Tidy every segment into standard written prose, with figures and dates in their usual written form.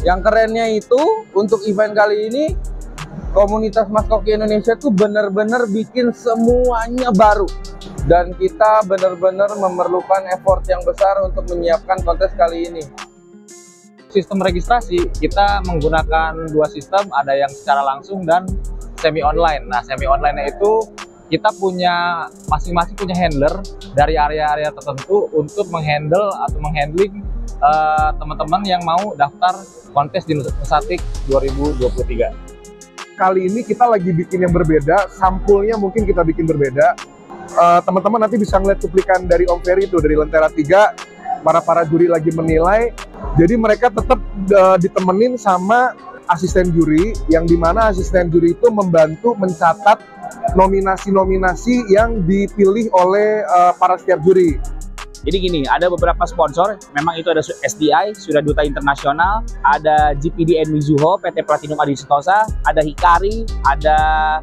Yang kerennya itu untuk event kali ini komunitas Mas Koki Indonesia tuh bener-bener bikin semuanya baru. Dan kita bener-bener memerlukan effort yang besar untuk menyiapkan kontes kali ini. Sistem registrasi kita menggunakan dua sistem, ada yang secara langsung dan semi online. Nah, semi online itu kita punya masing-masing punya handler dari area-area tertentu untuk menghandle atau menghandling teman-teman yang mau daftar kontes di Nusatik 2023. Kali ini kita lagi bikin yang berbeda, sampulnya mungkin kita bikin berbeda. Teman-teman nanti bisa ngeliat cuplikan dari Om Ferry itu dari Lentera 3, para juri lagi menilai. Jadi mereka tetap ditemenin sama asisten juri, yang dimana asisten juri itu membantu mencatat nominasi-nominasi yang dipilih oleh para setiap juri. Jadi gini, ada beberapa sponsor, memang itu ada SDI, Sudah Duta Internasional, ada GPDN Mizuho, PT Platinum Adi Sentosa, ada Hikari, ada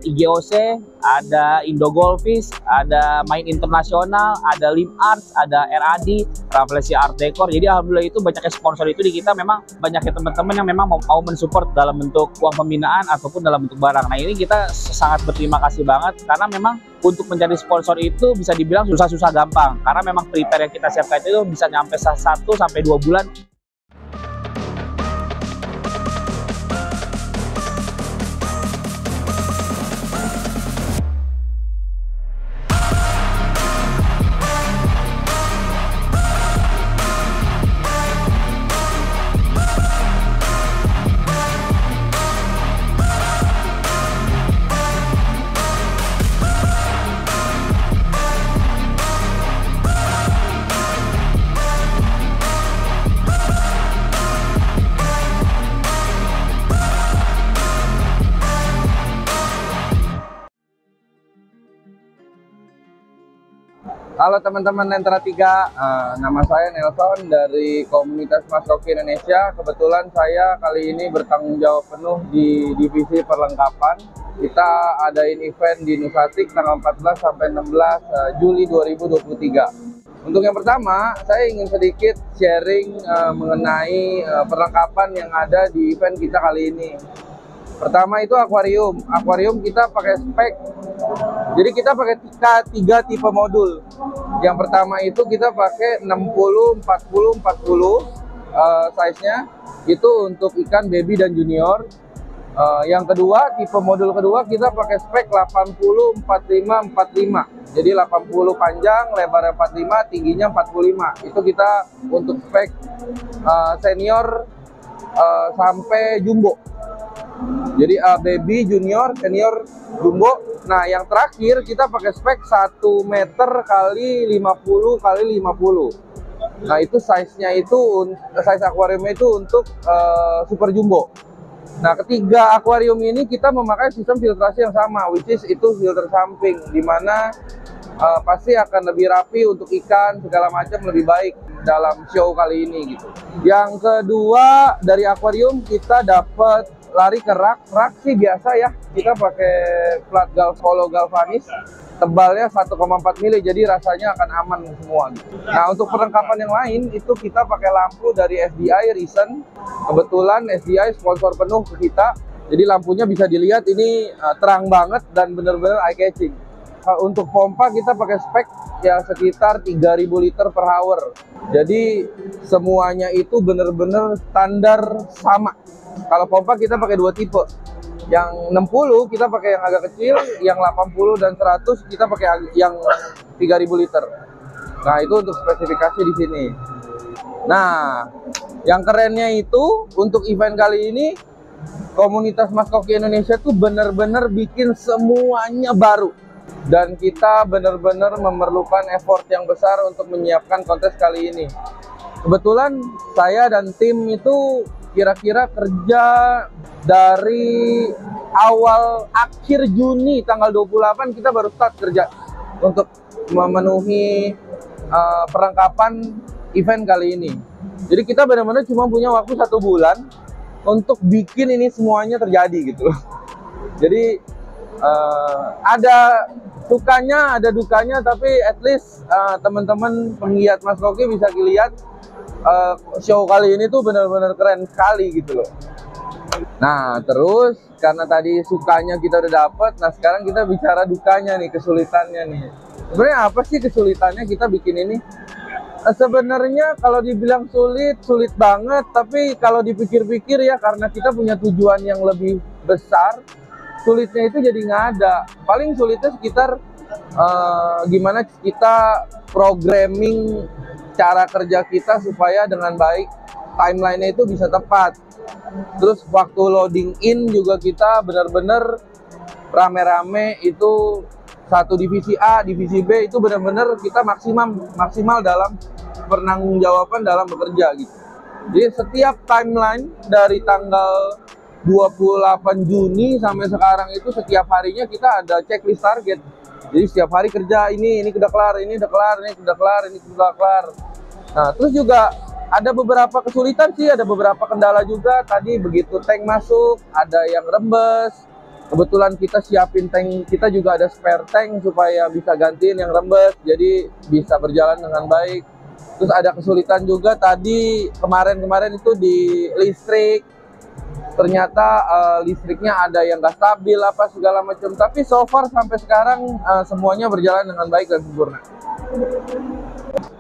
IGOC, ada Indogolfis, ada Main Internasional, ada Lim Arts, ada RAD, Rafflesia Art Decor. Jadi alhamdulillah itu banyaknya sponsor itu di kita, memang banyaknya teman-teman yang memang mau mensupport dalam bentuk uang pembinaan ataupun dalam bentuk barang. Nah ini kita sangat berterima kasih banget, karena memang untuk mencari sponsor itu bisa dibilang susah-susah gampang, karena memang prepare yang kita siapkan itu bisa nyampe 1 sampai 2 bulan. Halo teman-teman Lentera 3, nama saya Nelson dari komunitas Mas Koki Indonesia. Kebetulan saya kali ini bertanggung jawab penuh di divisi perlengkapan. Kita adain event di Nusatik tanggal 14 sampai 16 Juli 2023. Untuk yang pertama, saya ingin sedikit sharing mengenai perlengkapan yang ada di event kita kali ini. Pertama itu akuarium. Akuarium kita pakai spek. Jadi kita pakai 3 tipe modul. Yang pertama itu kita pakai 60, 40, 40 size-nya. Itu untuk ikan baby dan junior. Yang kedua, tipe modul kedua kita pakai spek 80, 45, 45. Jadi 80 panjang, lebarnya 45, tingginya 45. Itu kita untuk spek senior sampai jumbo. Jadi baby, junior, senior, jumbo. Nah yang terakhir kita pakai spek 1 meter kali 50 kali 50. Nah itu size-nya itu, size akuariumnya itu untuk super jumbo. Nah ketiga akuarium ini kita memakai sistem filtrasi yang sama, which is itu filter samping, dimana pasti akan lebih rapi untuk ikan segala macam, lebih baik dalam show kali ini gitu. Yang kedua dari akuarium kita dapat lari ke rak sih biasa ya, kita pakai plat Polo Galvanis, tebalnya 1,4 mili, jadi rasanya akan aman semua gitu. Nah untuk perlengkapan yang lain itu kita pakai lampu dari SDI Recent. Kebetulan SDI sponsor penuh ke kita, jadi lampunya bisa dilihat ini terang banget dan bener-bener eye catching. Untuk pompa kita pakai spek ya sekitar 3000 liter per hour. Jadi semuanya itu bener-bener standar sama. Kalau pompa kita pakai 2 tipe. Yang 60 kita pakai yang agak kecil, yang 80 dan 100 kita pakai yang 3000 liter. Nah, itu untuk spesifikasi di sini. Nah, yang kerennya itu untuk event kali ini komunitas Mas Koki Indonesia tuh bener-bener bikin semuanya baru. Dan kita bener-bener memerlukan effort yang besar untuk menyiapkan kontes kali ini. Kebetulan saya dan tim itu kira-kira kerja dari akhir Juni tanggal 28 kita baru start kerja untuk memenuhi perlengkapan event kali ini. Jadi kita benar-benar cuma punya waktu 1 bulan untuk bikin ini semuanya terjadi gitu. Jadi ada sukanya, ada dukanya, tapi at least teman-teman penggiat Mas Koki bisa lihat show kali ini tuh benar-benar keren sekali gitu loh. Nah, terus karena tadi sukanya kita udah dapet, nah sekarang kita bicara dukanya nih, kesulitannya nih. Sebenarnya apa sih kesulitannya kita bikin ini? Sebenarnya kalau dibilang sulit, sulit banget. Tapi kalau dipikir-pikir ya, karena kita punya tujuan yang lebih besar, sulitnya itu jadi nggak ada. Paling sulitnya sekitar gimana kita programming cara kerja kita supaya dengan baik, timeline-nya itu bisa tepat. Terus waktu loading in juga kita benar-benar rame-rame, itu satu divisi A, divisi B itu benar-benar kita maksimal dalam penanggung-jawaban dalam bekerja gitu. Jadi setiap timeline dari tanggal 28 Juni sampai sekarang itu setiap harinya kita ada checklist target. Jadi setiap hari kerja ini udah kelar, ini udah kelar, ini udah kelar, ini udah kelar. Nah, terus juga ada beberapa kesulitan sih, ada beberapa kendala juga. Tadi begitu tank masuk, ada yang rembes. Kebetulan kita siapin tank, kita juga ada spare tank supaya bisa gantiin yang rembes, jadi bisa berjalan dengan baik. Terus ada kesulitan juga tadi kemarin itu di listrik. Ternyata listriknya ada yang nggak stabil apa segala macam. Tapi so far sampai sekarang semuanya berjalan dengan baik dan sempurna.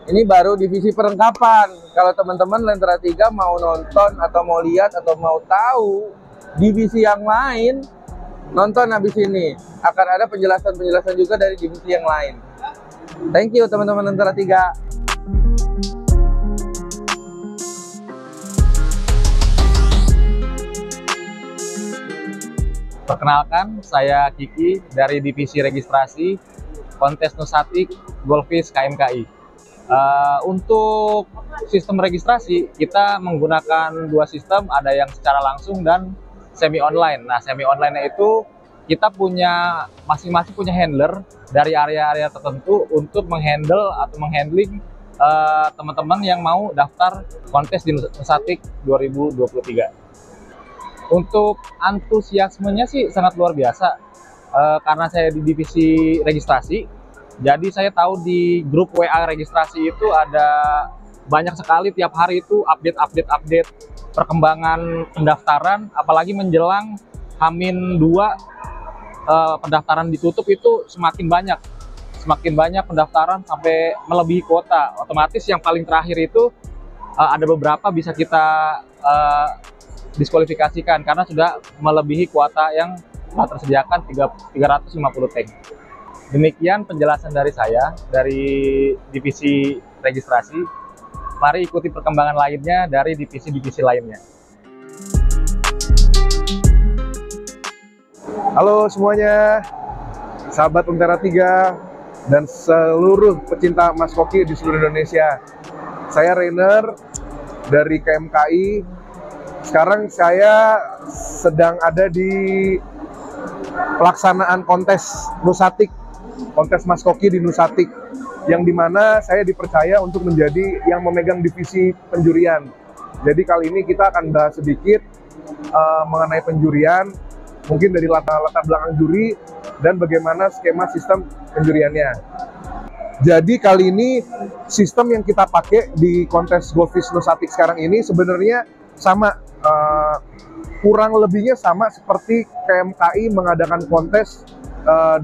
Ini baru divisi perlengkapan. Kalau teman-teman Lentera 3 mau nonton atau mau lihat atau mau tahu divisi yang lain, nonton habis ini. Akan ada penjelasan-penjelasan juga dari divisi yang lain. Thank you teman-teman Lentera 3. Perkenalkan, saya Kiki dari Divisi Registrasi Kontes Nusatik Golfis KMKI. Untuk sistem registrasi, kita menggunakan dua sistem, ada yang secara langsung dan semi online. Nah, semi online itu kita punya masing-masing punya handler dari area-area tertentu untuk menghandle atau menghandling teman-teman yang mau daftar kontes di Nusatik 2023. Untuk antusiasmenya sih sangat luar biasa, karena saya di divisi registrasi, jadi saya tahu di grup WA registrasi itu ada banyak sekali tiap hari itu update perkembangan pendaftaran, apalagi menjelang H-2 pendaftaran ditutup itu semakin banyak pendaftaran sampai melebihi kuota. Otomatis yang paling terakhir itu ada beberapa bisa kita diskualifikasikan karena sudah melebihi kuota yang telah tersediakan 350 tank. Demikian penjelasan dari saya dari divisi registrasi. Mari ikuti perkembangan lainnya dari divisi-divisi lainnya. Halo semuanya, sahabat Lentera 3 dan seluruh pecinta Mas Koki di seluruh Indonesia. Saya Rainer dari KMKI. Sekarang saya sedang ada di pelaksanaan kontes Nusatik, kontes Mas Koki di Nusatik, yang dimana saya dipercaya untuk menjadi yang memegang divisi penjurian. Jadi kali ini kita akan bahas sedikit mengenai penjurian, mungkin dari latar belakang juri dan bagaimana skema sistem penjuriannya. Jadi kali ini sistem yang kita pakai di kontes Golfis Nusatik sekarang ini sebenarnya sama, kurang lebihnya sama seperti KMKI mengadakan kontes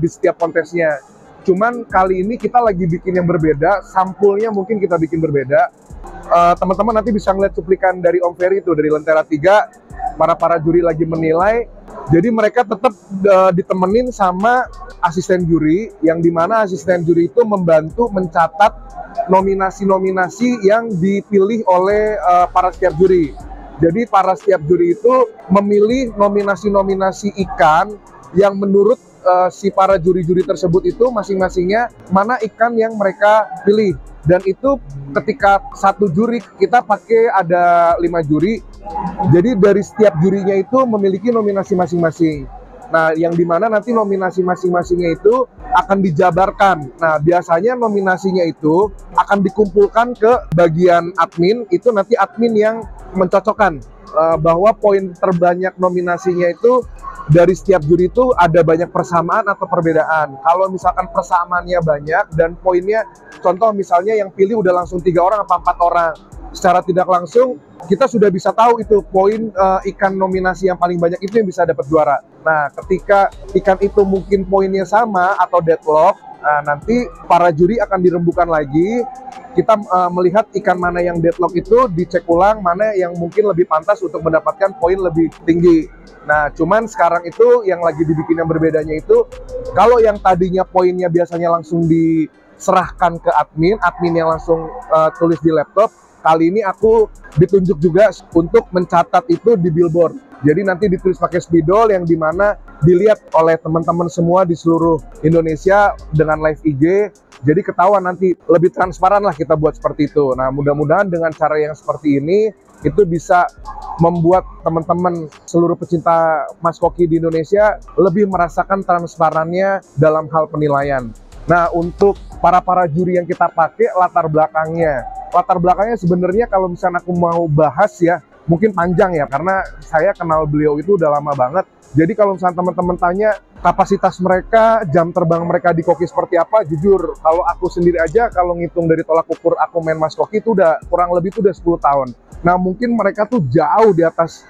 di setiap kontesnya. Cuman kali ini kita lagi bikin yang berbeda, sampulnya mungkin kita bikin berbeda. Teman-teman nanti bisa ngeliat cuplikan dari Om Ferry itu, dari Lentera 3, para juri lagi menilai. Jadi mereka tetap ditemenin sama asisten juri, yang dimana asisten juri itu membantu mencatat nominasi-nominasi yang dipilih oleh para setiap juri. Jadi para setiap juri itu memilih nominasi-nominasi ikan yang menurut si para juri-juri tersebut itu masing-masingnya mana ikan yang mereka pilih. Dan itu ketika satu juri kita pakai ada 5 juri. Jadi dari setiap jurinya itu memiliki nominasi masing-masing. Nah, yang dimana nanti nominasi masing-masingnya itu akan dijabarkan. Nah, biasanya nominasinya itu akan dikumpulkan ke bagian admin. Itu nanti admin yang mencocokkan bahwa poin terbanyak nominasinya itu dari setiap juri itu ada banyak persamaan atau perbedaan. Kalau misalkan persamaannya banyak dan poinnya, contoh misalnya yang pilih udah langsung 3 orang atau 4 orang. secara tidak langsung kita sudah bisa tahu itu poin ikan nominasi yang paling banyak itu yang bisa dapat juara. Nah, ketika ikan itu mungkin poinnya sama atau deadlock, nanti para juri akan dirembukan lagi. Kita melihat ikan mana yang deadlock itu dicek ulang, mana yang mungkin lebih pantas untuk mendapatkan poin lebih tinggi. Nah, cuman sekarang itu yang lagi dibikin yang berbedanya itu, kalau yang tadinya poinnya biasanya langsung diserahkan ke admin yang langsung tulis di laptop, kali ini aku ditunjuk juga untuk mencatat itu di billboard. Jadi nanti ditulis pakai spidol yang dimana dilihat oleh teman-teman semua di seluruh Indonesia dengan live IG. Jadi ketahuan nanti, lebih transparan lah kita buat seperti itu. Nah, mudah-mudahan dengan cara yang seperti ini itu bisa membuat teman-teman seluruh pecinta Mas Koki di Indonesia lebih merasakan transparannya dalam hal penilaian. Nah, untuk para juri yang kita pakai, latar belakangnya sebenarnya kalau misalnya aku mau bahas ya, mungkin panjang ya, karena saya kenal beliau itu udah lama banget. Jadi kalau misalnya teman-teman tanya kapasitas mereka, jam terbang mereka di Koki seperti apa, jujur kalau aku sendiri aja kalau ngitung dari tolak ukur aku main Mas Koki itu udah kurang lebih tuh udah 10 tahun. Nah, mungkin mereka tuh jauh di atas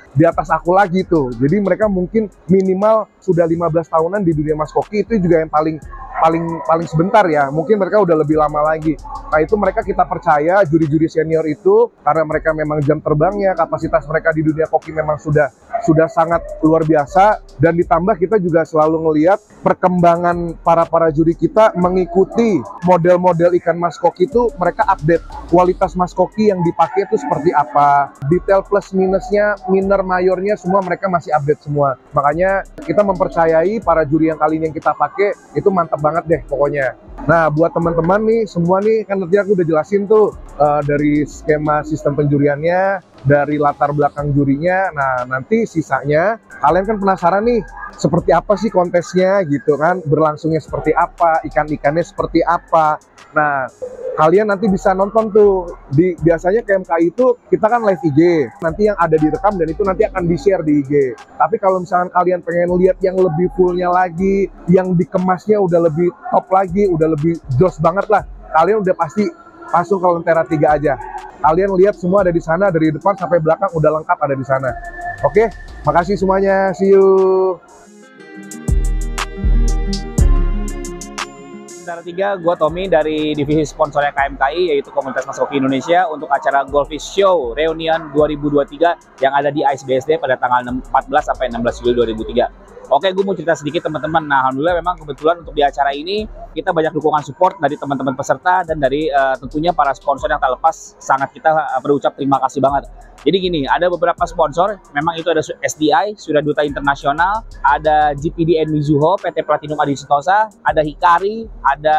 aku lagi tuh. Jadi mereka mungkin minimal sudah 15 tahunan di dunia Mas Koki, itu juga yang paling sebentar ya. Mungkin mereka udah lebih lama lagi. Nah, itu mereka kita percaya juri-juri senior itu karena mereka memang jam terbangnya, kapasitas mereka di dunia koki memang sudah sangat luar biasa, dan ditambah kita juga selalu ngelihat perkembangan para juri kita mengikuti model-model ikan Mas Koki itu, mereka update kualitas Mas Koki yang dipakai itu seperti apa, detail plus minusnya, minor mayornya semua mereka masih update semua. Makanya kita mempercayai para juri yang kali ini yang kita pakai itu mantap banget deh pokoknya. Nah, buat teman-teman nih semua nih, kan tadi aku udah jelasin tuh dari skema sistem penjuriannya, dari latar belakang jurinya. Nah, nanti sisanya kalian kan penasaran nih seperti apa sih kontesnya gitu kan, berlangsungnya seperti apa, ikan-ikannya seperti apa. Nah, kalian nanti bisa nonton tuh biasanya KMKI itu kita kan live IG, nanti yang ada direkam dan itu nanti akan di-share di IG. Tapi kalau misalkan kalian pengen lihat yang lebih fullnya lagi, yang dikemasnya udah lebih top lagi, udah lebih jos banget lah, kalian udah pasti langsung ke Lentera 3 aja. Kalian lihat semua ada di sana, dari depan sampai belakang udah lengkap ada di sana. Oke, makasih semuanya, see you. Lentera 3, gue Tommy dari divisi sponsornya KMKI, yaitu Komunitas Mas Koki Indonesia, untuk acara Goldfish Show Reunion 2023 yang ada di ICBSD pada tanggal 14 sampai 16 Juli 2003. Oke, gue mau cerita sedikit teman-teman. Nah, alhamdulillah memang kebetulan untuk di acara ini kita banyak dukungan support dari teman-teman peserta dan dari tentunya para sponsor yang tak lepas, sangat kita berucap terima kasih banget. Jadi gini, ada beberapa sponsor, memang itu ada SDI, Sudah Duta Internasional, ada GPDN Mizuho, PT Platinum Adi Sentosa, ada Hikari, ada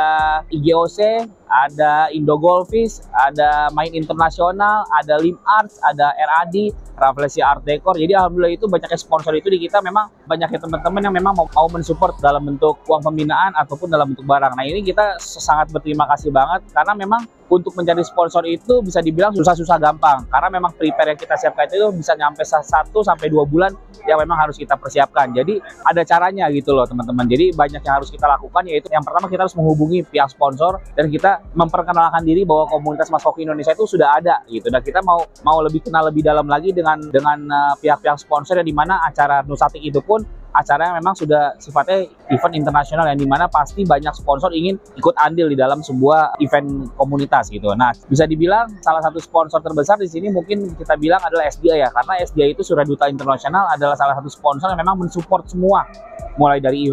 IGOC, ada Indo Goldfish, ada Main Internasional, ada Lim Arts, ada RAD, Rafflesia Art Decor. Jadi alhamdulillah itu banyaknya sponsor itu di kita, memang banyaknya teman-teman yang memang mau mensupport dalam bentuk uang pembinaan ataupun dalam bentuk barang. Nah, ini kita sangat berterima kasih banget karena memang untuk mencari sponsor itu bisa dibilang susah-susah gampang, karena memang prepare yang kita siapkan itu bisa nyampe 1 sampai 2 bulan yang memang harus kita persiapkan. Jadi ada caranya gitu loh teman-teman. Jadi banyak yang harus kita lakukan, yaitu yang pertama kita harus menghubungi pihak sponsor dan kita memperkenalkan diri bahwa komunitas Mas Koki Indonesia itu sudah ada gitu. Dan kita mau lebih kenal lebih dalam lagi dengan pihak-pihak sponsor, yang dimana acara Nusatik itu pun acara yang memang sudah sifatnya event internasional, yang dimana pasti banyak sponsor ingin ikut andil di dalam sebuah event komunitas gitu. Nah, bisa dibilang salah satu sponsor terbesar di sini mungkin kita bilang adalah SDI ya, karena SDI itu Sudah Duta Internasional adalah salah satu sponsor yang memang mensupport semua, mulai dari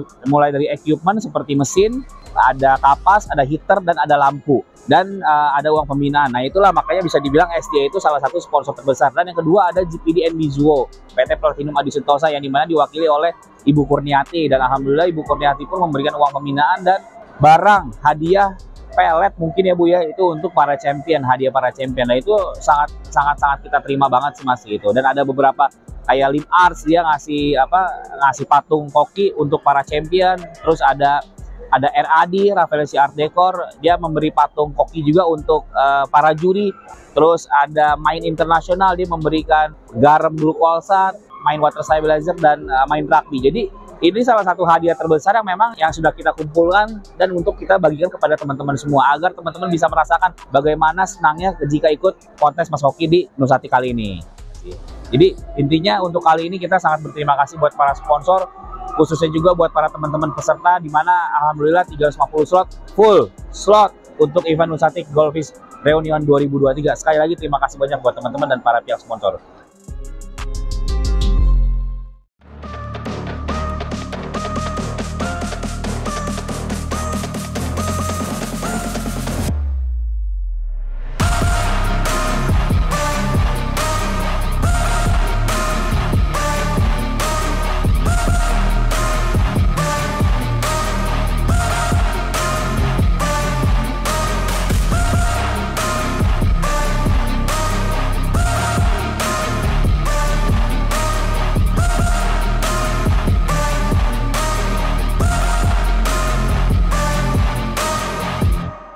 equipment seperti mesin, ada kapas, ada heater, dan ada lampu, dan ada uang pembinaan. Nah, itulah makanya bisa dibilang SDI itu salah satu sponsor terbesar. Dan yang kedua ada GPDN Mizuho, PT Platinum Adi Sentosa, yang dimana diwakili oleh Ibu Kurniati, dan alhamdulillah Ibu Kurniati pun memberikan uang pembinaan dan barang hadiah pelet mungkin ya Bu ya, itu untuk para champion, hadiah para champion. Nah, itu sangat kita terima banget sih Mas gitu. Dan ada beberapa kayak Lim Arts, dia ngasih patung koki untuk para champion. Terus ada RAD, Rafflesia Art Decor, dia memberi patung koki juga untuk para juri. Terus ada Main Internasional, dia memberikan garam glukolsat, main water stabilizer, dan main rugby. Jadi Ini salah satu hadiah terbesar yang memang yang sudah kita kumpulkan dan untuk kita bagikan kepada teman-teman semua agar teman-teman bisa merasakan bagaimana senangnya jika ikut kontes Mas Hoki di Nusati kali ini. Jadi intinya untuk kali ini kita sangat berterima kasih buat para sponsor, khususnya juga buat para teman-teman peserta, di mana alhamdulillah 350 slot full slot untuk event Nusati Golfis Reunion 2023. Sekali lagi terima kasih banyak buat teman-teman dan para pihak sponsor.